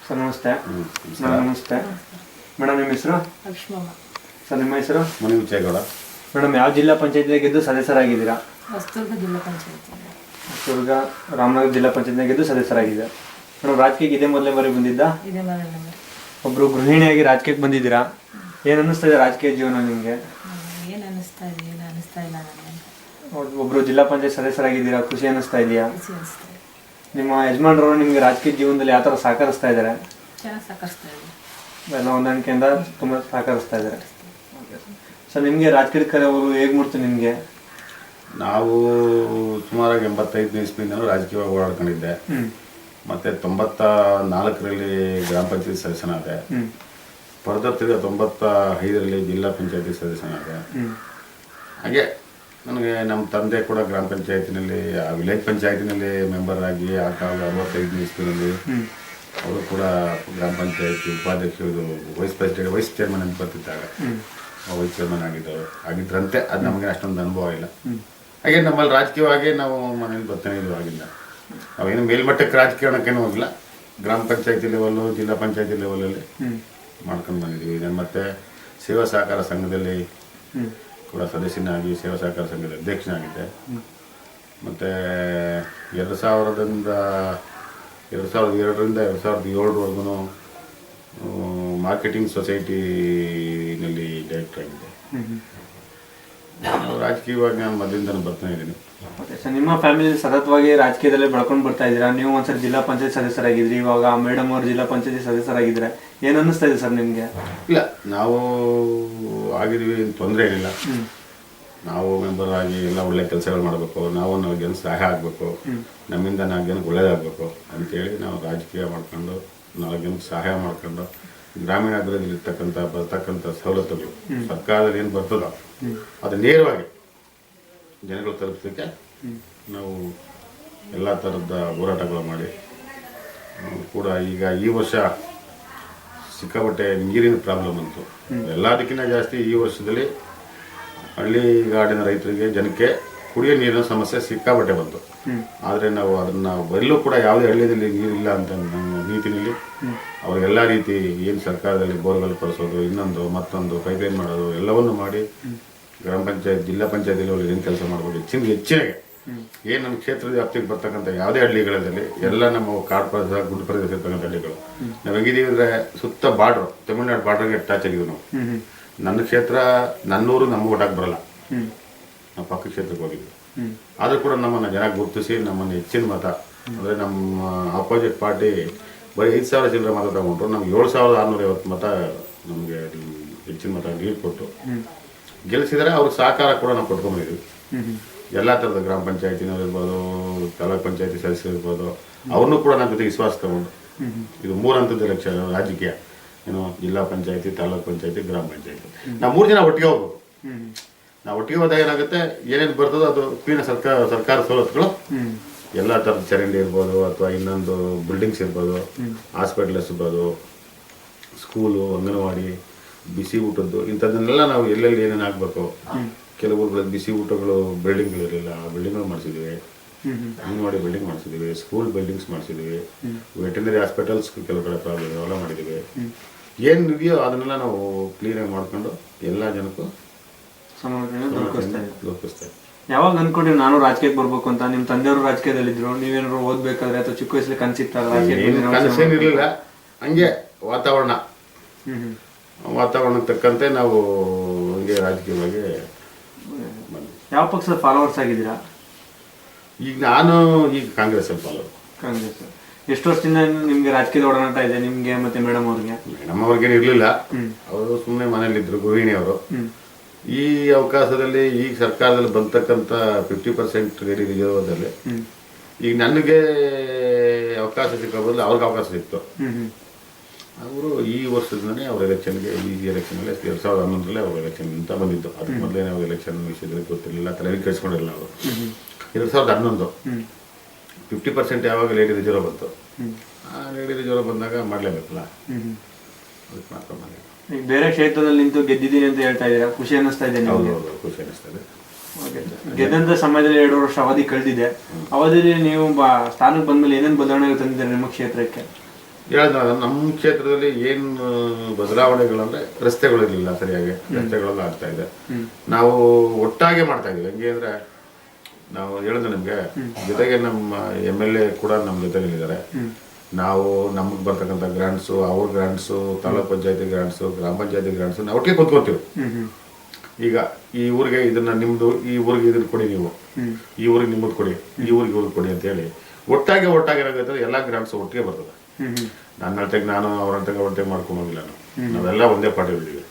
Sir ನಮಸ್ತೆ. ನಮಸ್ತೆ madam, ನಿಮ್ಮ ಹೆಸರು? ಸರ್ ನಿಮ್ಮ ಹೆಸರು? ಮುನಿವಿಚೇಗೌಡ. ಮೇಡಮ್, ಯಾವ ಜಿಲ್ಲಾ ಪಂಚಾಯತ್ಗೆ ಗೆದ್ದು ಸದಸ್ಯರಾಗಿದ್ದೀರಾ? ಹೊಸದುರ್ಗ ಜಿಲ್ಲಾ ಪಂಚಾಯತ್. ಹೊಸದುರ್ಗ ರಾಮನಗರ ಜಿಲ್ಲಾ ಪಂಚಾಯತ್ಗೆ ಗೆದ್ದು ಸದಸ್ಯರಾಗಿದೆ. ಮೇಡಮ್, ರಾಜಕೀಯಕ್ಕೆ ಇದೇ ಮೊದಲೇ ಬಾರಿ ಬಂದಿದ್ದ? ಒಬ್ಬರು ಗೃಹಿಣಿಯಾಗಿ ರಾಜಕೀಯಕ್ಕೆ ಬಂದಿದ್ದೀರಾ. ಏನು ಅನ್ನಿಸ್ತಾ ಇದೆ ರಾಜಕೀಯ ಜೀವನ ನಿಮಗೆ? ಏನು ಅನ್ನಿಸ್ತಾ ಇದೆ? ಏನು ಅನ್ನಿಸ್ತಾ ಇಲ್ಲ ನನಗೆ. ಒಬ್ಬರು ಜಿಲ್ಲಾ ಪಂಚಾಯತ್ ಸದಸ್ಯರಾಗಿದ್ದೀರಾ, ಖುಷಿ ಅನ್ನಿಸ್ತಾ ಇದೆಯಾ? ಖುಷಿ ಅನಿಸ್ತಾ ಇದೆ. ನಿಮ್ಮ ಯಜಮಾನರವರು ನಿಮಗೆ ರಾಜಕೀಯ ಜೀವನದಲ್ಲಿ ಯಾವ ಥರ ಸಹಕರಿಸ್ತಾ ಇದ್ದಾರೆ? ಚೆನ್ನಾಗಿ ಸಹಕರಿಸ್ತಾ ಇದೆ. ಎಲ್ಲ ಹೊಂದಾಣಿಕೆಯಿಂದ ತುಂಬ ಸಹಕರಿಸ್ತಾ ಇದ್ದಾರೆ. ಸರ್, ನಿಮಗೆ ರಾಜಕೀಯ ಕರೆಯವರು ಹೇಗೆ ಮುಡ್ತು ನಿಮಗೆ? ನಾವು ಸುಮಾರಾಗಿ 85 ಇಸ್ವಿಯಿಂದ ರಾಜಕೀಯವಾಗಿ ಓಡಾಡ್ಕೊಂಡಿದ್ದೆ. ಮತ್ತು 94ರಲ್ಲಿ ಗ್ರಾಮ ಪಂಚಾಯತ್ ಸದಸ್ಯನಾದೆ. ಪರದತ್ತಿಗೆ 95ರಲ್ಲಿ ಜಿಲ್ಲಾ ಪಂಚಾಯತಿ ಸದಸ್ಯನಾದೆ. ಹಾಗೆ ನನಗೆ ನಮ್ಮ ತಂದೆ ಕೂಡ ಗ್ರಾಮ ಪಂಚಾಯತಿನಲ್ಲಿ, ವಿಲೇಜ್ ಪಂಚಾಯತಿನಲ್ಲಿ ಮೆಂಬರ್ ಆಗಿ ಆ ಕಾಲ 65 ಇಸ್ವಿನಲ್ಲಿ ಅವರು ಕೂಡ ಗ್ರಾಮ ಪಂಚಾಯತಿ ಉಪಾಧ್ಯಕ್ಷರು, ವೈಸ್ ಚೇರ್ಮನ್ ಅಂತ ಬರ್ತಿದ್ದಾಗ ವೈಸ್ ಚೇರ್ಮನ್ ಆಗಿದ್ರಂತೆ. ಅದು ನಮಗೆ ಅಷ್ಟೊಂದು ಅನುಭವ ಇಲ್ಲ. ಹಾಗೆ ನಮ್ಮಲ್ಲಿ ರಾಜಕೀಯವಾಗಿ ನಾವು ಮನೇಲಿ ಬರ್ತಾನೆ ಇದ್ವಿ. ಆಗಿಲ್ಲ ನಾವೇನು ಮೇಲ್ಮಟ್ಟಕ್ಕೆ ರಾಜಕೀಯಕ್ಕೇನು ಹೋಗಿಲ್ಲ. ಗ್ರಾಮ ಪಂಚಾಯತಿ ಲೆವೆಲ್ಲು, ಜಿಲ್ಲಾ ಪಂಚಾಯತಿ ಲೆವೆಲಲ್ಲಿ ಮಾಡ್ಕೊಂಡು ಬಂದಿದ್ದೀವಿ. ನಾನು ಮತ್ತೆ ಸೇವಾ ಸಹಕಾರ ಸಂಘದಲ್ಲಿ ಕೂಡ ಸದಸ್ಯನಾಗಿ ಸೇವಾ ಸಹಕಾರ ಸಂಘದ ಅಧ್ಯಕ್ಷನಾಗಿದ್ದೆ. ಮತ್ತು 2002ರಿಂದ 2007ವರೆಗೂ ಮಾರ್ಕೆಟಿಂಗ್ ಸೊಸೈಟಿನಲ್ಲಿ ಡೈರೆಕ್ಟರ್ ಆಗಿದ್ದೆ. ರಾಜಕೀಯವಾಗಿ ನಾನು ಮೊದಲಿಂದ ಬರ್ತಾನೆ ಇದ್ದೀನಿ. ಸರ್, ನಿಮ್ಮ ಫ್ಯಾಮಿಲಿ ಸತತವಾಗಿ ರಾಜಕೀಯದಲ್ಲೇ ಬೆಳ್ಕೊಂಡು ಬರ್ತಾ ಇದ್ದೀರಾ. ನೀವು ಒಂದ್ಸರಿ ಜಿಲ್ಲಾ ಪಂಚಾಯತ್ ಸದಸ್ಯರಾಗಿದ್ರಿ, ಇವಾಗ ಮೇಡಮ್ ಅವರು ಜಿಲ್ಲಾ ಪಂಚಾಯತಿ ಸದಸ್ಯರಾಗಿದ್ದಾರೆ. ಏನು ಅನ್ನಿಸ್ತಾ ಇದೆ ಸರ್ ನಿಮಗೆ? ಇಲ್ಲ, ನಾವು ಆಗಿದ್ವಿ, ತೊಂದರೆ ಏನಿಲ್ಲ. ನಾವು ಮೆಂಬರ್ ಆಗಿ ಎಲ್ಲ ಒಳ್ಳೆ ಕೆಲಸಗಳು ಮಾಡಬೇಕು, ನಾವು 4 ಜನಕ್ಕೆ ಸಹಾಯ ಆಗಬೇಕು, ನಮ್ಮಿಂದ 4 ಜನಕ್ಕೆ ಒಳ್ಳೇದಾಗಬೇಕು ಅಂತೇಳಿ ನಾವು ರಾಜಕೀಯ ಮಾಡ್ಕೊಂಡು 4 ಜನಕ್ಕೆ ಸಹಾಯ ಮಾಡ್ಕೊಂಡು ಗ್ರಾಮೀಣ ಅಭಿವೃದ್ಧಿಯಲ್ಲಿ ಬರ್ತಕ್ಕಂಥ ಸವಲತ್ತುಗಳು ಸರ್ಕಾರದಲ್ಲಿ ಏನು ಬರ್ತದೋ ಅದು ನೇರವಾಗಿ ಜನಗಳು ತಲುಪಿಸಲಿಕ್ಕೆ ನಾವು ಎಲ್ಲ ಥರದ ಹೋರಾಟಗಳು ಮಾಡಿ ಕೂಡ ಈಗ ಈ ವರ್ಷ ಸಿಕ್ಕಾಪಟ್ಟೆ ನೀರಿನ ಪ್ರಾಬ್ಲಮ್ ಅಂತು. ಎಲ್ಲದಕ್ಕಿಂತ ಜಾಸ್ತಿ ಈ ವರ್ಷದಲ್ಲಿ ಹಳ್ಳಿಗಾಡಿನ ರೈತರಿಗೆ, ಜನಕ್ಕೆ ಕುಡಿಯೋ ನೀರಿನ ಸಮಸ್ಯೆ ಸಿಕ್ಕಾಪಟ್ಟೆ ಬಂತು. ಆದರೆ ನಾವು ಅದನ್ನು ಎಲ್ಲೂ ಕೂಡ ಯಾವುದೇ ಹಳ್ಳಿಯಲ್ಲಿ ನೀರಿಲ್ಲ ಅಂತ ನೀತಿನಲ್ಲಿ ಅವ್ರಿಗೆಲ್ಲ ರೀತಿ ಏನು ಸರ್ಕಾರದಲ್ಲಿ ಬೋರ್ವೆಲ್ ಕೊಡಿಸೋದು, ಇನ್ನೊಂದು ಮತ್ತೊಂದು ಪೈಪ್ಲೈನ್ ಮಾಡೋದು ಎಲ್ಲವನ್ನು ಮಾಡಿ ಗ್ರಾಮ ಪಂಚಾಯತ್, ಜಿಲ್ಲಾ ಪಂಚಾಯತಿಯಲ್ಲಿ ಅವ್ರಿಗೆ ಏನು ಕೆಲಸ ಮಾಡ್ಬೋದು. ಹೆಚ್ಚಿನಾಗೆ ಏನು ನಮ್ಮ ಕ್ಷೇತ್ರದ ವ್ಯಾಪ್ತಿಗೆ ಬರ್ತಕ್ಕಂಥ ಯಾವುದೇ ಹಳ್ಳಿಗಳಲ್ಲಿ ಎಲ್ಲ ನಮ್ಮ ಕಾಡು ಪ್ರದೇಶ, ಗುಡ್ಡ ಪ್ರದೇಶ ಇರ್ತಕ್ಕಂಥ ಹಳ್ಳಿಗಳು ನಾವು ಹೆಂಗಿದ್ದೀವಿ ಅಂದರೆ ಸುತ್ತ ಬಾರ್ಡ್ರು, ತಮಿಳ್ನಾಡು ಬಾರ್ಡ್ರಿಗೆ ಟಚ್ ಆಗಿದ್ದೀವಿ ನಾವು. ನನ್ನ ಕ್ಷೇತ್ರ, ನನ್ನೂರು ನಮ್ಗೆ ಓಟಾಕ್ ಬರಲ್ಲ, ನಾವು ಪಕ್ಕ ಕ್ಷೇತ್ರಕ್ಕೆ ಹೋಗಿದ್ವಿ. ಆದರೂ ಕೂಡ ನಮ್ಮನ್ನು ಜನ ಗುರುತಿಸಿ ನಮ್ಮನ್ನು ಹೆಚ್ಚಿನ ಮತ, ಅಂದರೆ ನಮ್ಮ ಅಪೋಸಿಟ್ ಪಾರ್ಟಿ ಬರೀ 5,000 ಚಿಲ್ಲರೆ ಮತ ತಗೊಂಡ್ರು, ನಮ್ಗೆ 7,650 ಮತ ನಮಗೆ ಹೆಚ್ಚಿನ ಮತ ಲೀಡ್ ಕೊಟ್ಟು ಗೆಲ್ಲಿಸಿದರೆ. ಅವ್ರಿಗೆ ಸಹಕಾರ ಕೂಡ ನಾವು ಕೊಟ್ಕೊಂಡ್ಬಂದಿದ್ವಿ. ಎಲ್ಲ ಥರದ ಗ್ರಾಮ ಪಂಚಾಯತಿನವ್ರು ತಾಲೂಕ್ ಪಂಚಾಯತಿ ಸದಸ್ಯರು ಇರ್ಬೋದು, ಅವ್ರನ್ನೂ ಕೂಡ ನಮ್ಮ ಜೊತೆ ವಿಶ್ವಾಸ ತಗೊಂಡು ಇದು 3 ಹಂತದ ಎಲೆಕ್ಷನ್ ರಾಜಕೀಯ, ಏನು ಜಿಲ್ಲಾ ಪಂಚಾಯತಿ, ತಾಲೂಕ್ ಪಂಚಾಯತಿ, ಗ್ರಾಮ ಪಂಚಾಯತಿ. ನಾವು 3 ಜನ ಒಟ್ಟಿಗೆ ಹೋಗ್ಬೇಕು. ನಾವು ಒಟ್ಟಿಗೆ ಹೋದಾಗ ಏನಾಗುತ್ತೆ, ಏನೇನು ಬರ್ತದೋ ಅದು ಕ್ಲೀನ ಸರ್ಕಾರ ಸವಲತ್ತುಗಳು ಎಲ್ಲ ಥರದ ಚರಂಡಿ ಇರ್ಬೋದು, ಅಥವಾ ಇನ್ನೊಂದು ಬಿಲ್ಡಿಂಗ್ಸ್ ಇರ್ಬೋದು, ಹಾಸ್ಪಿಟಲ್ಸ್ ಇರ್ಬೋದು, ಸ್ಕೂಲು, ಅಂಗನವಾಡಿ, ಬಿಸಿ ಊಟದ್ದು ಇಂಥದ್ದನ್ನೆಲ್ಲ ನಾವು ಎಲ್ಲೆಲ್ಲಿ ಏನೇನು ಆಗಬೇಕು. ಕೆಲವು ಊರುಗಳಲ್ಲಿ ಬಿಸಿ ಊಟಗಳು ಬಿಲ್ಡಿಂಗ್ಗಳಿರಲಿಲ್ಲ, ಆ ಬಿಲ್ಡಿಂಗ್ಗಳು ಮಾಡಿಸಿದ್ದೀವಿ. ಅಂಗನವಾಡಿ ಬಿಲ್ಡಿಂಗ್ ಮಾಡಿಸಿದ್ದೀವಿ, ಸ್ಕೂಲ್ ಬಿಲ್ಡಿಂಗ್ಸ್ ಮಾಡಿಸಿದ್ದೀವಿ, ವೆಟರ್ನರಿ ಹಾಸ್ಪಿಟಲ್ಸ್ ಕೆಲವು ಕಡೆ ಪ್ರಾಬ್ಲಮ್ ಅವೆಲ್ಲ ಮಾಡಿದ್ದೀವಿ. ಏನು ಇದೆಯೋ ಅದನ್ನೆಲ್ಲ ನಾವು ಕ್ಲೀನಾಗಿ ಮಾಡ್ಕೊಂಡು ಎಲ್ಲ ಜನಕ್ಕೂ ಲೋಪಿಸ್ತಾ. ಯಾವಾಗ ಅನ್ಕೊಂಡ್ರಿ ನಾನು ರಾಜಕೀಯಕ್ಕೆ ಬರ್ಬೇಕು ಅಂತ? ನಿಮ್ಮ ತಂದೆಯವರು ರಾಜಕೀಯದಲ್ಲಿದ್ರು, ನೀವೇನಾದ್ರು ಓದ್ಬೇಕಾದ್ರೆ ಅಥವಾ ಚಿಕ್ಕ ವಯಸ್ಸಲ್ಲಿ ಕನಸಿತ್ತಲ್ಲ? ಕನಸೇನಿರಲಿಲ್ಲ, ಹಂಗೆ ವಾತಾವರಣಕ್ಕೆ ತಕ್ಕಂತೆ ನಾವು ಹಂಗೆ ರಾಜಕೀಯವಾಗಿ. ಯಾವ ಪಕ್ಷದ ಫಾಲೋವರ್ಸ್ ಆಗಿದ್ದೀರಾ? ಈಗ ನಾನು ಕಾಂಗ್ರೆಸ್ಸಲ್ಲಿ ಫಾಲೋವರ್. ಕಾಂಗ್ರೆಸ್. ಎಷ್ಟು ವರ್ಷದಿಂದ ನಿಮ್ಗೆ ರಾಜಕೀಯದ ಒಡನಾಟ ಇದೆ ನಿಮ್ಗೆ ಮತ್ತೆ ಮೇಡಮ್ ಅವ್ರಿಗೆ? ಮೇಡಮ್ ಅವ್ರಿಗೇನು ಇರಲಿಲ್ಲ, ಅವರು ಸುಮ್ಮನೆ ಮನೇಲಿದ್ರು, ಗೃಹಿಣಿಯವರು. ಈ ಅವಕಾಶದಲ್ಲಿ ಈಗ ಸರ್ಕಾರದಲ್ಲಿ ಬಂತಕ್ಕಂಥ 50% ರಿಸರ್ವದಲ್ಲಿ ಈಗ ನನಗೆ ಅವಕಾಶ ಸಿಕ್ಕೋ ಬದಲು ಅವ್ರಿಗೆ ಅವಕಾಶ ಸಿಕ್ತು. ಅವರು ಈ ವರ್ಷದಿಂದನೇ ಅವ್ರ ಎಲೆಕ್ಷನ್ಗೆ, ಈ ಎಲೆಕ್ಷನಲ್ಲಿ 2011ರಲ್ಲಿ ಅವ್ರ ಎಲೆಕ್ಷನ್ ಅಂತ ಬಂದಿತ್ತು. ಅದಕ್ಕೆ ಮೊದಲೇನೆ ಅವ್ರ ಎಲೆಕ್ಷನ್ ವಿಷಯದಲ್ಲಿ ಗೊತ್ತಿರಲಿಲ್ಲ, ತಲೆಗೆ ಕೇಳಿಸ್ಕೊಂಡಿರಲಿಲ್ಲ ಅವರು. 2011 50% ಯಾವಾಗ ಲೇಡಿ ರಿಸರ್ವ್ ಬಂತು, ಆ ಲೇಡಿ ರಿಸರ್ವ್ ಬಂದಾಗ ಮಾಡಲೇಬೇಕಲ್ಲ, ಅದಕ್ಕೆ ಮಾತ್ರ ಮಾಡಿ. ಈಗ ಬೇರೆ ಕ್ಷೇತ್ರದಲ್ಲಿ ನಿಂತು ಗೆದ್ದಿದ್ದೀನಿ ಅಂತ ಹೇಳ್ತಾ ಇದ್ದೀರಾ, ಖುಷಿ ಅನ್ನಿಸ್ತಾ ಇದೆ? ಹೌದು, ಖುಷಿ ಅನ್ನಿಸ್ತದೆ. ಗೆದ್ದಂಥ ಸಮಯದಲ್ಲಿ 2 ವರ್ಷ ಅವಧಿ ಕಳೆದಿದೆ. ಅವಧಿಯಲ್ಲಿ ನೀವು ಸ್ಥಾನಕ್ಕೆ ಬಂದಮೇಲೆ ಏನೇನು ಬದಲಾವಣೆ ತಂದಿದ್ದಾರೆ ನಿಮ್ಮ ಕ್ಷೇತ್ರಕ್ಕೆ? ಹೇಳಿದ್ನಲ್ಲ, ನಮ್ಮ ಕ್ಷೇತ್ರದಲ್ಲಿ ಏನು ಬದಲಾವಣೆಗಳಂದ್ರೆ ರಸ್ತೆಗಳಿರಲಿಲ್ಲ ಸರಿಯಾಗಿ, ರಸ್ತೆಗಳೆಲ್ಲ ಆಗ್ತಾ ಇದೆ. ನಾವು ಒಟ್ಟಾಗೆ ಮಾಡ್ತಾ ಇದೀವಿ. ಹೆಂಗೆ ಅಂದ್ರೆ ನಾವು ಹೇಳಿದ್ರೆ ನಿಮಗೆ ಜೊತೆಗೆ ನಮ್ಮ MLA ಕೂಡ ನಮ್ಮ ಜೊತೆಲಿದ್ದಾರೆ. ನಾವು ನಮಗೆ ಬರ್ತಕ್ಕಂಥ ಗ್ರಾಂಟ್ಸು, ಅವ್ರ ಗ್ರಾಂಟ್ಸು, ತಾಲೂಕ್ ಪಂಚಾಯತಿ ಗ್ರಾಂಟ್ಸು, ಗ್ರಾಮ ಪಂಚಾಯತಿ ಗ್ರಾಂಟ್ಸು ನಾವು ಒಟ್ಟಿಗೆ ಕೂತ್ಕೊತೀವಿ. ಈಗ ಈ ಊರಿಗೆ ಇದನ್ನ ನಿಮ್ದು, ಈ ಊರಿಗೆ ಇದನ್ನ ಕೊಡಿ, ನೀವು ಈ ಊರಿಗೆ ನಿಮ್ಮದು ಕೊಡಿ, ಈ ಊರಿಗೆ ಕೊಡಿ ಅಂತ ಹೇಳಿ ಒಟ್ಟಾಗೆ ಏನಾಗುತ್ತೆ, ಎಲ್ಲ ಗ್ರಾಂಟ್ಸ್ ಒಟ್ಟಿಗೆ ಬರ್ತದೆ. ನನ್ನ ಅಳತೆಗೆ ನಾನು, ಅವ್ರ ಅಳತೆಗೆ ಒಟ್ಟಿಗೆ ಮಾಡ್ಕೊಂಡು ಹೋಗಿಲ್ಲ. ನಾವೆಲ್ಲ ಒಂದೇ ಪಾರ್ಟಿಗಳಿದ್ದೀವಿ.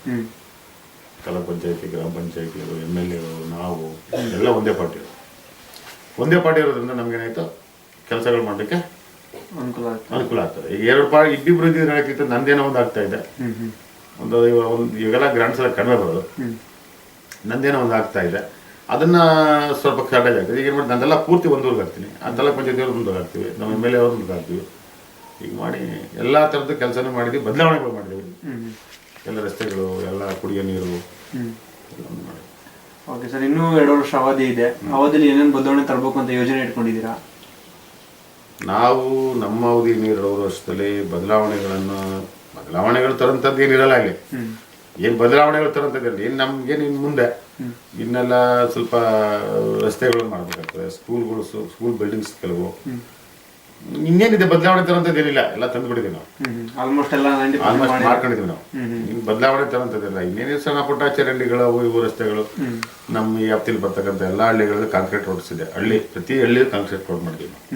ತಾಲೂಕ್ ಪಂಚಾಯತಿ, ಗ್ರಾಮ ಪಂಚಾಯತಿಗಳು, MLAಗಳು, ನಾವು ಎಲ್ಲ ಒಂದೇ ಪಾರ್ಟಿ ಇರೋದ್ರಿಂದ ನಮ್ಗೇನಾಯ್ತು, ಕೆಲಸಗಳು ಮಾಡಲಿಕ್ಕೆ ಅನುಕೂಲ ಆಗ್ತದೆ. ಈಗ ಇಬ್ಬಿಬ್ರು ಇದ್ದಿದ್ದು ನಂದೇನೋ ಒಂದು ಆಗ್ತಾ ಇದೆ, ಒಂದು ಇವೆಲ್ಲ ಗ್ರಾಂಟ್ಸ್ ಎಲ್ಲ ಕಡಿಮೆ ಬರೋದು, ನಂದೇನೋ ಒಂದು ಆಗ್ತಾ ಇದೆ. ಅದನ್ನ ಸ್ವಲ್ಪ ಶಾರ್ಟೇಜ್ ಆಗ್ತದೆ. ಈಗ ಏನು ಮಾಡಿ ನಂದೆಲ್ಲ ಪೂರ್ತಿ ಒಂದೂರಿಗೆ ಹಾಕ್ತೀನಿ, ಆ ತಾಲೂಕ್ ಪಂಚಾಯತಿ ಅವ್ರದ್ದು ಹಾಕ್ತೀವಿ, ನಮ್ಮ MLA ಅವ್ರದ್ದು ಹಾಕ್ತೀವಿ. ಈಗ ಮಾಡಿ ಎಲ್ಲ ಥರದ್ದು ಕೆಲಸನೂ ಮಾಡಿದ್ವಿ, ಬದಲಾವಣೆಗಳು ಮಾಡಿದ್ದೀವಿ. ಎಲ್ಲ ರಸ್ತೆಗಳು, ಎಲ್ಲ ಕುಡಿಯೋ ನೀರು ಮಾಡಿ. ಓಕೆ ಸರ್, ಇನ್ನೂ 2 ವರ್ಷ ಅವಧಿ ಇದೆ. ಅವಧಿಯಲ್ಲಿ ಏನೇನು ಬದಲಾವಣೆ ತರಬೇಕು ಅಂತ ಯೋಜನೆ ಇಟ್ಕೊಂಡಿದ್ದೀರಾ? ನಾವು ನಮ್ಮ ಅವಧಿ 2 ವರ್ಷದಲ್ಲಿ ಬದಲಾವಣೆಗಳು ತರೋಂಥದ್ದು ಏನಿರಲ್ಲ. ಅಲ್ಲಿ ಏನು ಬದಲಾವಣೆಗಳು ತರೋಂಥದ್ದು ಏನು ನಮ್ಗೇನು ಇನ್ನು ಮುಂದೆ ಇನ್ನೆಲ್ಲ ಸ್ವಲ್ಪ ರಸ್ತೆಗಳನ್ನು ಮಾಡಬೇಕಾಗ್ತದೆ, ಸ್ಕೂಲ್ ಬಿಲ್ಡಿಂಗ್ಸ್ ಕೆಲವು. ಇನ್ನೇನಿದೆ ಬದಲಾವಣೆ ತರೋಂಥದ್ದು ಏನಿಲ್ಲ, ಎಲ್ಲ ತಂದುಬಿಟ್ಟಿದ್ದೀವಿ ನಾವು. ಆಲ್ಮೋಸ್ಟ್ ಮಾಡ್ಕೊಂಡಿದ್ದೀವಿ ನಾವು. ಇನ್ನು ಬದಲಾವಣೆ ತರೋಂಥದ್ದಿಲ್ಲ. ಇನ್ನೇನು ಸಣ್ಣ ಪುಟ್ಟ ಚರಂಡಿಗಳು, ಇವು ರಸ್ತೆಗಳು, ನಮ್ಮ ಈ ವ್ಯಾಪ್ತಿಯಲ್ಲಿ ಬರ್ತಕ್ಕಂಥ ಎಲ್ಲ ಹಳ್ಳಿಗಳಲ್ಲಿ ಕಾಂಕ್ರೀಟ್ ರೋಡ್ಸ್ ಇದೆ. ಪ್ರತಿ ಹಳ್ಳಿಯಲ್ಲಿ ಕಾಂಕ್ರೀಟ್ ರೋಡ್ ಮಾಡಿದ್ದೀವಿ ನಾವು.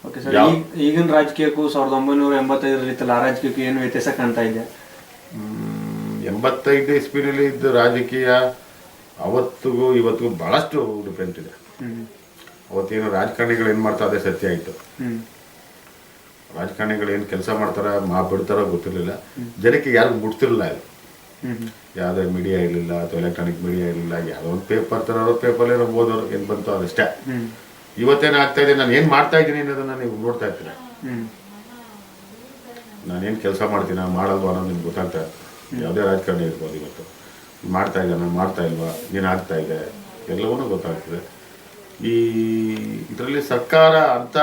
ಓಕೆ ಸರ್, ಈಗಿನ ರಾಜಕೀಯಕ್ಕೂ 1985 ಆ ರಾಜಕೀಯಕ್ಕೂ ಏನು ವ್ಯತ್ಯಾಸ ಕಾಣ್ತಾ ಇದೆ? 85 ಇಸ್ವಿನಲ್ಲಿ ಇದ್ದ ರಾಜಕೀಯ ಅವತ್ತಿಗೂ ಇವತ್ತಿಗೂ ಬಹಳಷ್ಟು ಡಿಫ್ರೆಂಟ್ ಇದೆ. ಅವತ್ತೇನು ರಾಜಕಾರಣಿಗಳು ಏನು ಮಾಡ್ತಾರೆ ಅದೇ ಸತ್ಯ ಆಯಿತು. ರಾಜಕಾರಣಿಗಳು ಏನು ಕೆಲಸ ಮಾಡ್ತಾರ ಬಿಡ್ತಾರೋ ಗೊತ್ತಿರಲಿಲ್ಲ. ಜನಕ್ಕೆ ಯಾರಿಗೂ ಮುಟ್ತಿರಲಿಲ್ಲ. ಇದು ಯಾವುದೇ ಮೀಡಿಯಾ ಇರಲಿಲ್ಲ, ಅಥವಾ ಎಲೆಕ್ಟ್ರಾನಿಕ್ ಮೀಡಿಯಾ ಇರಲಿಲ್ಲ. ಯಾವುದೋ ಒಂದು ಪೇಪರ್ ತರೋರು, ಪೇಪರ್ಲೇನೋ ಓದೋರು, ಏನು ಬಂತು ಅದಷ್ಟೇ. ಇವತ್ತೇನು ಆಗ್ತಾ ಇದೆ, ನಾನು ಏನು ಮಾಡ್ತಾ ಇದ್ದೀನಿ ಅನ್ನೋದನ್ನ ನೀವು ನೋಡ್ತಾ ಇರ್ತೀರ. ನಾನೇನು ಕೆಲಸ ಮಾಡ್ತೀನ ಮಾಡಲ್ವಾ ಅನ್ನೋದು ನಿಮ್ಗೆ ಗೊತ್ತಾಗ್ತಾ ಇರ್ತದೆ. ಯಾವುದೇ ರಾಜಕಾರಣಿ ಇರ್ಬೋದು, ಇವತ್ತು ಮಾಡ್ತಾ ಇದ್ದಾನೆ, ಮಾಡ್ತಾ ಇಲ್ವಾ, ಏನಾಗ್ತಾ ಇದೆ ಎಲ್ಲವನ್ನೂ ಗೊತ್ತಾಗ್ತದೆ. ಇದರಲ್ಲಿ ಸರ್ಕಾರ ಅಂತ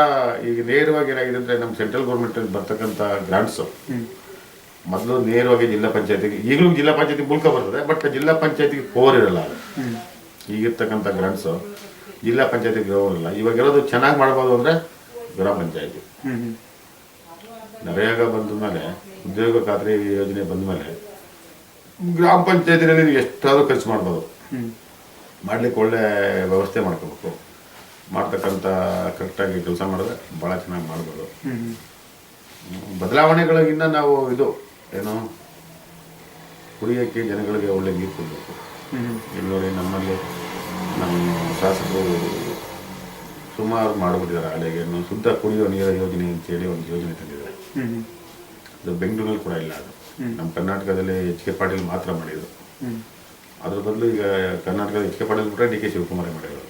ಈಗ ನೇರವಾಗಿ ಏನಾಗಿದೆ ಅಂದರೆ, ನಮ್ಮ ಸೆಂಟ್ರಲ್ ಗೌರ್ಮೆಂಟಲ್ಲಿ ಬರ್ತಕ್ಕಂಥ ಗ್ರಾಂಟ್ಸು ಮೊದಲು ನೇರವಾಗಿ ಜಿಲ್ಲಾ ಪಂಚಾಯತಿಗೆ, ಈಗಲೂ ಜಿಲ್ಲಾ ಪಂಚಾಯತಿ ಮೂಲಕ ಬರ್ತದೆ, ಬಟ್ ಜಿಲ್ಲಾ ಪಂಚಾಯತಿಗೆ ಪವರ್ ಇರಲ್ಲ. ಅದು ಈಗಿರ್ತಕ್ಕಂಥ ಗ್ರಾಂಟ್ಸು ಜಿಲ್ಲಾ ಪಂಚಾಯತಿಗೆ ಇರೋಲ್ಲ. ಇವಾಗಿರೋದು ಚೆನ್ನಾಗಿ ಮಾಡ್ಬೋದು ಅಂದರೆ ಗ್ರಾಮ ಪಂಚಾಯತಿ. ನರೇಗಾ ಬಂದ ಮೇಲೆ, ಉದ್ಯೋಗ ಖಾತ್ರಿ ಯೋಜನೆ ಬಂದ ಮೇಲೆ ಗ್ರಾಮ ಪಂಚಾಯತಿನಲ್ಲಿ ನೀವು ಎಷ್ಟಾದರೂ ಖರ್ಚು ಮಾಡ್ಬೋದು. ಮಾಡ್ಲಿಕ್ಕೆ ಒಳ್ಳೆ ವ್ಯವಸ್ಥೆ ಮಾಡ್ಕೋಬೇಕು. ಮಾಡ್ತಕ್ಕಂಥ ಕರೆಕ್ಟಾಗಿ ಕೆಲಸ ಮಾಡಿದ್ರೆ ಭಾಳ ಚೆನ್ನಾಗಿ ಮಾಡ್ಬೋದು. ಬದಲಾವಣೆಗಳಿಗಿನ್ನ ನಾವು ಏನು ಕುಡಿಯೋಕ್ಕೆ ಜನಗಳಿಗೆ ಒಳ್ಳೆ ನೀರು ಕೊಡಬೇಕು. ಇಲ್ಲಿ ನೋಡಿ, ನಮ್ಮಲ್ಲಿ ನಮ್ಮ ಶಾಸಕರು ಸುಮಾರು ಮಾಡಿಬಿಟ್ಟಿದ್ದಾರೆ. ಅಲ್ಲಿಗೆ ಶುದ್ಧ ಕುಡಿಯೋ ನೀರಿನ ಯೋಜನೆ ಅಂತೇಳಿ ಒಂದು ಯೋಜನೆ ತಂದಿದ್ದಾರೆ. ಅದು ಬೆಂಗಳೂರಲ್ಲಿ ಕೂಡ ಇಲ್ಲ. ಅದು ನಮ್ಮ ಕರ್ನಾಟಕದಲ್ಲಿ HK ಪಾಟೀಲ್ ಮಾತ್ರ ಮಾಡಿದ್ರು. ಅದ್ರ ಬದಲು ಈಗ ಕರ್ನಾಟಕದ HK ಪಾಟೀಲ್ ಬಿಟ್ಟರೆ DK ಶಿವಕುಮಾರೇ ಮಾಡಿರೋರು.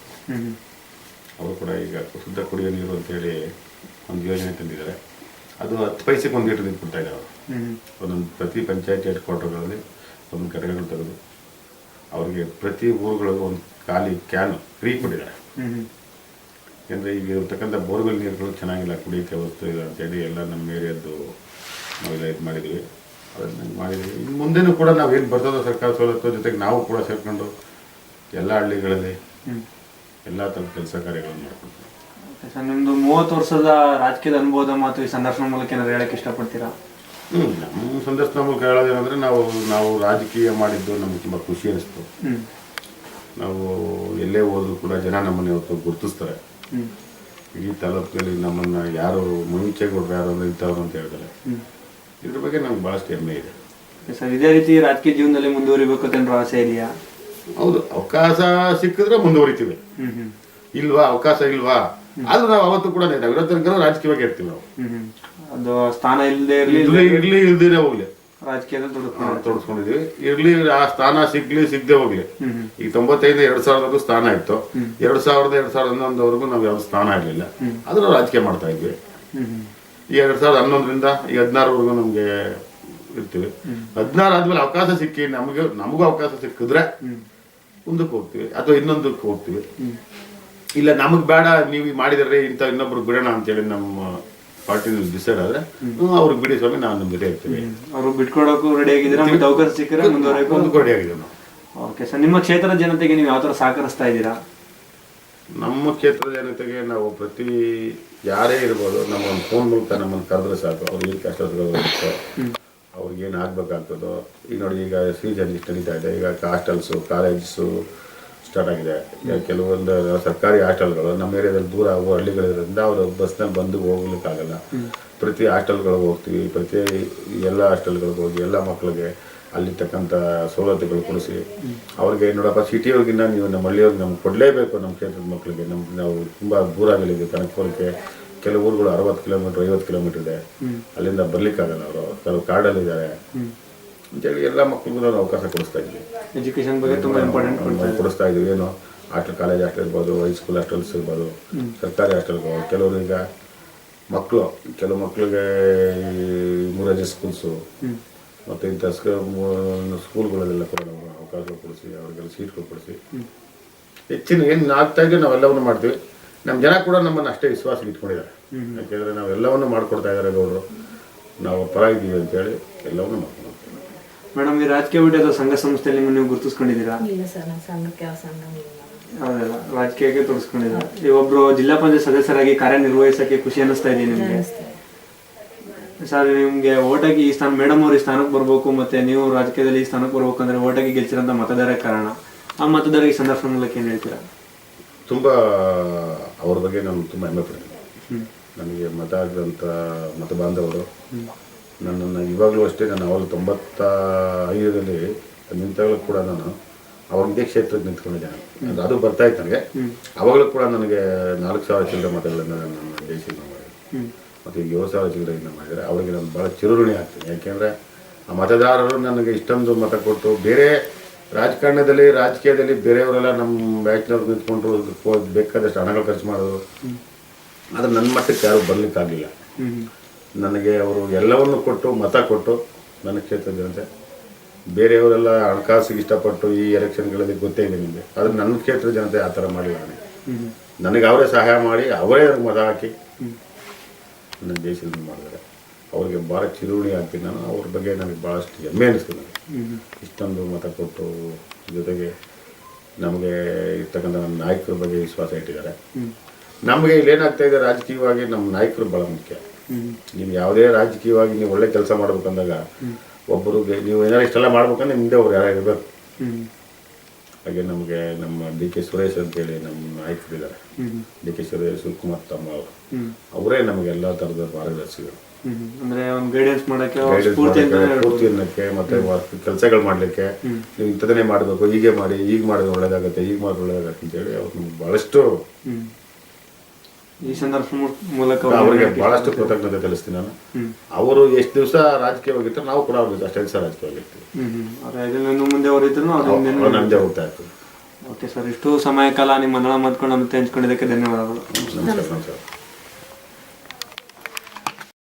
ಅವರು ಕೂಡ ಈಗ ಶುದ್ಧ ಕುಡಿಯೋ ನೀರು ಅಂತೇಳಿ ಒಂದು ಯೋಜನೆ ತಂದಿದ್ದಾರೆ. ಅದು 10 ಪೈಸೆಗೆ 1 ಲೀಟರ್ ನೀರು ಕೊಡ್ತಾ ಇದ್ದಾರೆ ಅವರು. ಒಂದೊಂದು ಪ್ರತಿ ಪಂಚಾಯತ್ ಹೆಡ್ ಕ್ವಾರ್ಟರ್ಗಳಲ್ಲಿ ಒಂದೊಂದು ಕಡೆಗಳು ತೆಗೆದು ಅವ್ರಿಗೆ ಪ್ರತಿ ಊರುಗಳಿಗೂ ಒಂದು ಖಾಲಿ ಕ್ಯಾನ್ ಫ್ರೀ ಕೊಟ್ಟಿದ್ದಾರೆ. ಯಾಕೆಂದರೆ ಈಗ ಇರ್ತಕ್ಕಂಥ ಬೋರ್ವೆಲ್ ನೀರುಗಳು ಚೆನ್ನಾಗಿಲ್ಲ, ಕುಡಿಯೋಕ್ಕೆ ವಸ್ತು ಇಲ್ಲ ಅಂತೇಳಿ ಎಲ್ಲ ನಮ್ಮ ಏರಿಯಾದ್ದು ನಾವೆಲ್ಲ ಇದು ಮಾಡಿದ್ದೀವಿ. ಅದನ್ನು ಮಾಡಿದ್ದೀವಿ. ಇನ್ನು ಮುಂದೆನೂ ಕೂಡ ನಾವೇನು ಬರ್ತದೋ ಸರ್ಕಾರ ಸವಲತ್ತು ಜೊತೆಗೆ ನಾವು ಕೂಡ ಸೇರ್ಕೊಂಡು ಎಲ್ಲ ಹಳ್ಳಿಗಳಲ್ಲಿ ಎಲ್ಲ ಥರದ ಕೆಲಸ ಕಾರ್ಯಗಳನ್ನು ಮಾಡ್ಕೊಳ್ತೀವಿ. ಸರ್, ನಿಮ್ಮದು 30 ವರ್ಷದ ರಾಜಕೀಯದ ಅನುಭವದ ಮತ್ತು ಈ ಸಂದರ್ಶನ ಮೂಲಕ ಏನಾದ್ರು ಹೇಳಕ್ಕೆ ಇಷ್ಟಪಡ್ತೀರಾ? ನಮ್ಮ ಸಂದರ್ಶನ ಮೂಲಕ ಹೇಳೋದೇನೆಂದರೆ, ನಾವು ರಾಜಕೀಯ ಮಾಡಿದ್ದು ನಮ್ಗೆ ತುಂಬ ಖುಷಿ ಅನಿಸ್ತು. ನಾವು ಎಲ್ಲೇ ಹೋದ್ರು ಕೂಡ ಜನ ನಮ್ಮನ್ನು ಇವತ್ತು ಗುರುತಿಸ್ತಾರೆ. ಇಡೀ ತಾಲೂಕಿನಲ್ಲಿ ನಮ್ಮನ್ನು ಯಾರು ಮುಂಚೆಗೌಡರು ಯಾರು ಅಂದರೆ ಇಂಥವ್ರು ಅಂತ ಹೇಳ್ತಾರೆ. ಇದ್ರ ಬಗ್ಗೆ ನಮ್ಗೆ ಭಾಳಷ್ಟು ಹೆಮ್ಮೆ ಇದೆ. ಸರ್, ಇದೇ ರೀತಿ ರಾಜಕೀಯ ಜೀವನದಲ್ಲಿ ಮುಂದುವರಿಬೇಕು ಅಂತ ಆಸೆ ಇದೆಯಾ? ಹೌದು, ಅವಕಾಶ ಸಿಕ್ಕಿದ್ರೆ ಮುಂದುವರಿತೀವಿ. ಇಲ್ವಾ ಅವಕಾಶ ಇಲ್ವಾ, ಆದ್ರೂ ನಾವು ಅವತ್ತು ಕೂಡ ನಾವಿರೋ ತನಕ ರಾಜಕೀಯವಾಗಿ ಇರ್ತೀವಿ. ನಾವು ಅದು ಸ್ಥಾನ ಇಲ್ಲದೆ ಇಲ್ದಿರೇ ಹೋಗ್ಲಿ ರಾಜಕೀಯದಲ್ಲಿ ತೊಡಸ್ಕೊಂಡಿದೀವಿ. ಇರ್ಲಿ, ಆ ಸ್ಥಾನ ಸಿಗದೆ ಹೋಗ್ಲಿ. ಈಗ 95 2000 ಸ್ಥಾನ ಇತ್ತು. 2000 2011ವರೆಗೂ ನಾವು ಯಾವ ಸ್ಥಾನ ಇರಲಿಲ್ಲ, ಆದ್ರೂ ರಾಜಕೀಯ ಮಾಡ್ತಾ ಇದ್ವಿ. ಈ 2011ರಿಂದ ಈ 16ವರೆಗೂ ನಮ್ಗೆ ಇರ್ತೀವಿ. 16 ಆದ್ಮೇಲೆ ಅವಕಾಶ ಸಿಕ್ಕಿ ನಮಗೂ ಅವಕಾಶ ಸಿಕ್ಕಿದ್ರೆ ಮುಂದಕ್ಕೆ ಹೋಗ್ತೀವಿ, ಅಥವಾ ಇನ್ನೊಂದಕ್ಕೆ ಹೋಗ್ತೀವಿ. ಇಲ್ಲ ನಮಗ್ ಬೇಡ, ನೀವು ಮಾಡಿದ್ರೆ ಇಂಥ ಇನ್ನೊಬ್ರು ಬಿಡೋಣ ಅಂತೇಳಿ ನಮ್ಮ ಪಾರ್ಟಿ ಡಿಸೈಡ್ ಆದರೆ ಅವ್ರಿಗೆ ಬಿಡಿ ಸ್ವಾಮಿ ನಾವು ನಮ್ಮ ಜೊತೆ ಇರ್ತೀವಿ. ಅವರು ಬಿಟ್ಕೊಡೋಕ್ಕೂ ರೆಡಿ ಆಗಿದ್ದೀರಾ ಮತ್ತು ಅವಕಾಶ ಸಿಕ್ಕರೆ ಮುಂದುವರೆಗೂ ಒಂದು ರೆಡಿ ಆಗಿದ್ದೀವಿ ನಾವು. ಓಕೆ ಸರ್, ನಿಮ್ಮ ಕ್ಷೇತ್ರದ ಜನತೆಗೆ ನೀವು ಯಾವ ಥರ ಸಹಕರಿಸ್ತಾ ಇದ್ದೀರಾ? ನಮ್ಮ ಕ್ಷೇತ್ರದ ಜನತೆಗೆ ನಾವು ಪ್ರತಿ ಯಾರೇ ಇರ್ಬೋದು, ನಮ್ಮ ಒಂದು ಫೋನ್ ಮೂಲಕ ನಮ್ಮನ್ನು ಕರೆದ್ರೆ ಸಾಕು, ಅವ್ರು ಏನು ಕಷ್ಟಗಳು ಇರುತ್ತೋ ಅವ್ರಿಗೇನು ಆಗ್ಬೇಕಾಗ್ತದೋ. ಈಗ ನೋಡಿ, ಈಗ ಸೀಸನ್ ಇಷ್ಟು ನಡೀತಾ ಇದೆ, ಈಗ ಹಾಸ್ಟೆಲ್ಸು ಕಾಲೇಜಸ್ಸು ಸ್ಟಾರ್ಟ್ ಆಗಿದೆ. ಈಗ ಕೆಲವೊಂದು ಸರ್ಕಾರಿ ಹಾಸ್ಟೆಲ್ಗಳು ನಮ್ಮ ಏರಿಯಾದಲ್ಲಿ ದೂರ ಹಳ್ಳಿಗಳಿರೋದ್ರಿಂದ ಅವರು ಬಸ್ನಲ್ಲಿ ಬಂದು ಹೋಗ್ಲಿಕ್ಕಾಗಲ್ಲ. ಪ್ರತಿ ಹಾಸ್ಟೆಲ್ಗಳಿಗೆ ಹೋಗ್ತೀವಿ, ಪ್ರತಿ ಎಲ್ಲ ಹಾಸ್ಟೆಲ್ಗಳಿಗೆ ಹೋಗಿ ಎಲ್ಲ ಮಕ್ಕಳಿಗೆ ಅಲ್ಲಿ ತಕ್ಕಂಥ ಸವಲತ್ತುಗಳು ಕೊಡಿಸಿ ಅವ್ರಿಗೆ ನೋಡಪ್ಪ ಸಿಟಿಯವ್ರಿಗಿನ್ನ ನೀವು ನಮ್ಮ ಹಳ್ಳಿಯವ್ರಿಗೆ ನಮ್ಗೆ ಕೊಡಲೇಬೇಕು. ನಮ್ಮ ಕ್ಷೇತ್ರದ ಮಕ್ಕಳಿಗೆ ನಾವು ತುಂಬ ದೂರ ಆಗಲಿದೆ ಕನಕಪುರಕ್ಕೆ, ಕೆಲವು ಊರುಗಳು 60 ಕಿಲೋಮೀಟ್ರ್ 50 ಕಿಲೋಮೀಟ್ರ್ ಇದೆ, ಅಲ್ಲಿಂದ ಬರ್ಲಿಕ್ಕಾಗಲ್ಲ. ಅವರು ಕೆಲವು ಕಾರ್ಡಲ್ಲಿದ್ದಾರೆ ಅಂತೇಳಿ ಎಲ್ಲ ಮಕ್ಕಳಿಗೂ ನಾವು ಅವಕಾಶ ಕೊಡಿಸ್ತಾ ಇದ್ವಿ. ಎಜುಕೇಷನ್ ಬಗ್ಗೆ ತುಂಬ ಇಂಪಾರ್ಟೆಂಟ್ ಕೊಡಿಸ್ತಾ ಇದ್ವಿ. ಏನು ಹಾಸ್ಟೆಲ್, ಕಾಲೇಜ್ ಹಾಸ್ಟೆಲ್ ಇರ್ಬೋದು, ಹೈಸ್ಕೂಲ್ ಹಾಸ್ಟೆಲ್ಸ್ ಇರ್ಬೋದು, ಸರ್ಕಾರಿ ಹಾಸ್ಟೆಲ್ಗಳು. ಕೆಲವರು ಈಗ ಮಕ್ಕಳು, ಕೆಲವು ಮಕ್ಕಳಿಗೆ ಮುರಾರ್ಜಿ ಸ್ಕೂಲ್ಸು ಮತ್ತು ಇಂಥ ಸ್ಕೂಲ್ಗಳಲ್ಲೆಲ್ಲ ಕೂಡ ನಾವು ಅವಕಾಶ ಕೊಡಿಸಿ ಅವ್ರಿಗೆಲ್ಲ ಸೀಟ್ಗಳು ಕೊಡಿಸಿ ಹೆಚ್ಚಿನ ಏನು ಆಗ್ತಾ ಇದ್ದೀವಿ ನಾವೆಲ್ಲವನ್ನು ಮಾಡ್ತೀವಿ. ನಮ್ಮ ಜನ ಕೂಡ ನಮ್ಮನ್ನು ಅಷ್ಟೇ ವಿಶ್ವಾಸ ಇಟ್ಕೊಂಡಿದ್ದಾರೆ. ಯಾಕೆಂದರೆ ನಾವೆಲ್ಲವನ್ನು ಮಾಡಿಕೊಡ್ತಾ ಇದ್ದಾರೆ ಗೌಡರು, ನಾವು ಪರ ಇದ್ದೀವಿ ಅಂತೇಳಿ ಎಲ್ಲವನ್ನೂ ಮಾಡ್ಕೊಂಡು ಹೋಗ್ತೀವಿ. ಮೇಡಮ್, ಈ ರಾಜಕೀಯ ಬಿಟ್ಟು ಅದು ಸಂಘ ಸಂಸ್ಥೆಯಲ್ಲಿ ನೀವು ಗುರುತಿಸ್ಕೊಂಡಿದ್ದೀರಾ? ಇಲ್ಲ ಸರ್, ನಾವು ಸಂಘಕ್ಕೆ ಯಾವ ಸಂಘ ಇಲ್ಲ. ಹೌದಲ್ಲ, ರಾಜಕೀಯಕ್ಕೆ ತೊಡಸ್ಕೊಂಡಿದ್ದೀರಾ. ನೀವೊಬ್ರು ಜಿಲ್ಲಾ ಪಂಚಾಯತ್ ಸದಸ್ಯರಾಗಿ ಕಾರ್ಯನಿರ್ವಹಿಸೋಕ್ಕೆ ಖುಷಿ ಅನ್ನಿಸ್ತಾ ಇದೆಯಾ ನಿಮಗೆ? ಸರ್, ನಿಮಗೆ ಓಟಾಗಿ ಈ ಸ್ಥಾನ, ಮೇಡಮ್ ಅವ್ರು ಈ ಸ್ಥಾನಕ್ಕೆ ಬರಬೇಕು ಮತ್ತು ನೀವು ರಾಜಕೀಯದಲ್ಲಿ ಈ ಸ್ಥಾನಕ್ಕೆ ಬರ್ಬೇಕು ಅಂದರೆ ಓಟಾಗಿ ಗೆಲ್ಸಿರೋಂಥ ಮತದಾರ ಕಾರಣ. ಆ ಮತದಾರರಿಗೆ ಸಂದರ್ಶನ ಮೂಲಕ ಏನು ಹೇಳ್ತೀರಾ? ತುಂಬ ಅವ್ರ ಬಗ್ಗೆ ನಾನು ತುಂಬ ಹೆಮ್ಮೆ ಪಡ್ತೀನಿ. ನನಗೆ ಮತ ಆಗಿರೋಂಥ ಮತ ಬಾಂಧವರು ನನ್ನನ್ನು ಇವಾಗಲೂ ಅಷ್ಟೇ, ನಾನು ಅವಾಗ 95ರಲ್ಲಿ ನಿಂತಾಗಲೂ ಕೂಡ ನಾನು ಅವಾಗ ಇದೇ ಕ್ಷೇತ್ರಕ್ಕೆ ನಿಂತ್ಕೊಂಡಿದ್ದೇನೆ. ಅದು ಬರ್ತಾಯಿತ್ತು ನನಗೆ. ಅವಾಗಲೂ ಕೂಡ ನನಗೆ 4,000 ಚಿಲ್ಲರೆ ಮತಗಳನ್ನು ನನ್ನ ಜಯಿಸಿದ್ದು ಮಾಡಿದೆ. ಮತ್ತು ಈಗ 7,000 ಚಿಲ್ಲರೆಯಿಂದ ಮಾಡಿದರೆ ಅವರಿಗೆ ನಾನು ಭಾಳ ಚಿರಋಣಿ ಆಗ್ತೀನಿ. ಯಾಕೆಂದರೆ ಆ ಮತದಾರರು ನನಗೆ ಇಷ್ಟೊಂದು ಮತ ಕೊಟ್ಟು, ಬೇರೆ ರಾಜಕೀಯದಲ್ಲಿ ಬೇರೆಯವರೆಲ್ಲ ನಮ್ಮ ಬ್ಯಾಚ್ನವ್ರು ನಿಂತ್ಕೊಂಡು ಬೇಕಾದಷ್ಟು ಹಣಗಳು ಖರ್ಚು ಮಾಡೋದು, ಆದರೆ ನನ್ನ ಮಟ್ಟಕ್ಕೆ ಯಾರು ಬರಲಿಕ್ಕಾಗಲಿಲ್ಲ. ನನಗೆ ಅವರು ಎಲ್ಲವನ್ನು ಕೊಟ್ಟು ಮತ ಕೊಟ್ಟು ನನ್ನ ಕ್ಷೇತ್ರದ ಜನತೆ, ಬೇರೆಯವರೆಲ್ಲ ಹಣಕಾಸಿಗೆ ಇಷ್ಟಪಟ್ಟು ಈ ಎಲೆಕ್ಷನ್ಗಳಲ್ಲಿ ಗೊತ್ತೇ ಇದೆ ನಿಮಗೆ, ಆದರೆ ನನ್ನ ಕ್ಷೇತ್ರದ ಜನತೆ ಆ ಥರ ಮಾಡಿಲ್ಲ. ನನಗೆ ಅವರೇ ಸಹಾಯ ಮಾಡಿ ಅವರೇ ನನಗೆ ಮತ ಹಾಕಿ ನನ್ನ ದೇಶದಲ್ಲಿ ಮಾಡಿದ್ದಾರೆ. ಅವ್ರಿಗೆ ಭಾಳ ಚಿರುಣಿ ಆಗ್ತೀನಿ ನಾನು. ಅವ್ರ ಬಗ್ಗೆ ನನಗೆ ಭಾಳಷ್ಟು ಹೆಮ್ಮೆ ಅನ್ನಿಸ್ತು. ನನಗೆ ಇಷ್ಟೊಂದು ಮತ ಕೊಟ್ಟು, ಜೊತೆಗೆ ನಮಗೆ ಇರ್ತಕ್ಕಂಥ ನಮ್ಮ ನಾಯಕರ ಬಗ್ಗೆ ವಿಶ್ವಾಸ ಇಟ್ಟಿದ್ದಾರೆ. ನಮಗೆ ಇಲ್ಲೇನಾಗ್ತಾ ಇದೆ, ರಾಜಕೀಯವಾಗಿ ನಮ್ಮ ನಾಯಕರು ಭಾಳ ಮುಖ್ಯ. ನೀವು ಯಾವುದೇ ರಾಜಕೀಯವಾಗಿ ನೀವು ಒಳ್ಳೆ ಕೆಲಸ ಮಾಡ್ಬೇಕಂದಾಗ ಒಬ್ಬರಿಗೆ ನೀವು ಏನಾರು ಇಷ್ಟೆಲ್ಲ ಮಾಡ್ಬೇಕಂದ್ರೆ ನಿಮ್ಮದೇ ಅವ್ರು ಯಾರು ಇರಬೇಕು. ಹಾಗೆ ನಮಗೆ ನಮ್ಮ ಡಿ.ಕೆ. ಸುರೇಶ್ ಅಂತೇಳಿ ನಮ್ಮ ನಾಯಕರಿದ್ದಾರೆ. ಡಿ.ಕೆ. ಸುರೇಶ್, ಶಿವಕುಮಾರ್ ತಮ್ಮ ಅವರು, ಅವರೇ ನಮಗೆಲ್ಲ ಥರದ ಮಾರ್ಗದರ್ಶಿಗಳು. ಅಂದರೆ ಒಂದು ಗೈಡೆನ್ಸ್ ಮಾಡೋಕ್ಕೆ, ಪೂರ್ತಿ ಅನ್ನಕ್ಕೆ, ಮತ್ತು ಕೆಲಸಗಳು ಮಾಡಲಿಕ್ಕೆ ನೀವು ಇಂಥದನ್ನೇ ಮಾಡಬೇಕು, ಹೀಗೆ ಮಾಡಿ, ಈಗ ಮಾಡಿದ್ರೆ ಒಳ್ಳೇದಾಗುತ್ತೆ, ಈಗ ಮಾಡಿದ್ರೆ ಒಳ್ಳೇದಾಗುತ್ತೆ ಅಂತೇಳಿ ಅವ್ರು ನಮ್ಗೆ ಭಾಳಷ್ಟು, ಈ ಸಂದರ್ಭ ಮೂಲಕ ಅವರಿಗೆ ಭಾಳಷ್ಟು ಕೃತಜ್ಞತೆ ತಿಳಿಸ್ತೀನಿ ನಾನು. ಅವರು ಎಷ್ಟು ದಿವಸ ರಾಜಕೀಯವಾಗಿರ್ತಾರೆ, ನಾವು ಕೂಡ ಅವ್ರ ಅಷ್ಟೇ ದಿವಸ ರಾಜಕೀಯವಾಗಿರ್ತೀವಿ. ಮುಂದೆ ಅವರಿದ್ರು ನಮ್ಮದೇ ಹೋಗ್ತಾ ಇರ್ತೀವಿ. ಓಕೆ ಸರ್, ಇಷ್ಟು ಸಮಯ ಕಾಲ ನಿಮ್ಮ ಮನಳ ಮಾತ್ಕೊಂಡು ನಮ್ಮ ಹಂಚ್ಕೊಂಡಿದ್ದಕ್ಕೆ ಧನ್ಯವಾದಗಳು. ನಮಸ್ಕಾರ.